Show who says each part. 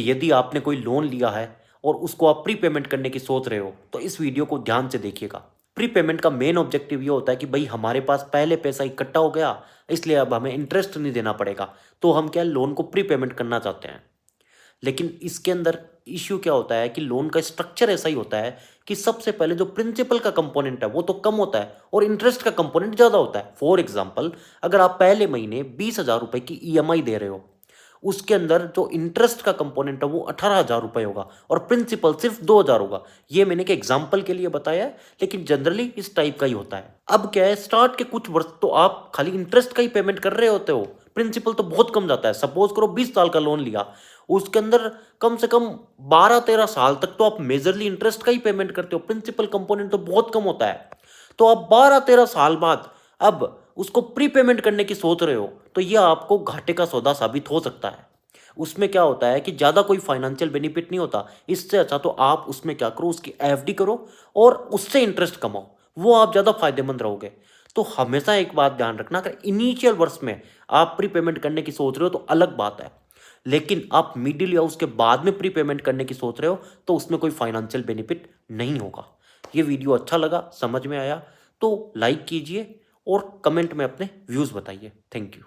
Speaker 1: यदि आपने कोई लोन लिया है और उसको आप प्री पेमेंट करने की सोच रहे हो तो इस वीडियो को ध्यान से देखिएगा। प्री पेमेंट का मेन ऑब्जेक्टिव ये होता है कि भाई हमारे पास पहले पैसा इकट्ठा हो गया, इसलिए अब हमें इंटरेस्ट नहीं देना पड़ेगा, तो हम क्या लोन को प्री पेमेंट करना चाहते हैं। लेकिन इसके अंदर इश्यू क्या होता है कि लोन का स्ट्रक्चर ऐसा ही होता है कि सबसे पहले जो प्रिंसिपल का कंपोनेंट है वो तो कम होता है और इंटरेस्ट का कंपोनेंट ज़्यादा होता है। फॉर एग्जाम्पल, अगर आप पहले महीने 20,000 रुपये की ईएमआई दे रहे हो, उसके अंदर जो इंटरेस्ट का कंपोनेंट है वो 18,000 रुपये होगा और प्रिंसिपल सिर्फ 2,000 होगा। ये मैंने एक एग्जाम्पल के लिए बताया है, लेकिन जनरली इस टाइप का ही होता है। अब क्या है, स्टार्ट के कुछ वर्ष तो आप खाली इंटरेस्ट का ही पेमेंट कर रहे होते हो, प्रिंसिपल तो बहुत कम जाता है। सपोज करो 20 साल का लोन लिया, उसके अंदर कम से कम 12-13 साल तक तो आप मेजरली इंटरेस्ट का ही पेमेंट करते हो, प्रिंसिपल कंपोनेंट तो बहुत कम होता है। तो आप 12-13 साल बाद अब उसको प्री पेमेंट करने की सोच रहे हो, तो यह आपको घाटे का सौदा साबित हो सकता है। उसमें क्या होता है कि ज़्यादा कोई फाइनेंशियल बेनिफिट नहीं होता। इससे अच्छा तो आप उसमें क्या करो, उसकी एफडी करो और उससे इंटरेस्ट कमाओ, वो आप ज़्यादा फायदेमंद रहोगे। तो हमेशा एक बात ध्यान रखना, अगर इनिशियल वर्ष में आप प्री पेमेंट करने की सोच रहे हो तो अलग बात है, लेकिन आप मिडिल या उसके बाद में प्री पेमेंट करने की सोच रहे हो तो उसमें कोई फाइनेंशियल बेनिफिट नहीं होगा। ये वीडियो अच्छा लगा, समझ में आया तो लाइक कीजिए और कमेंट में अपने व्यूज़ बताइए। Thank you.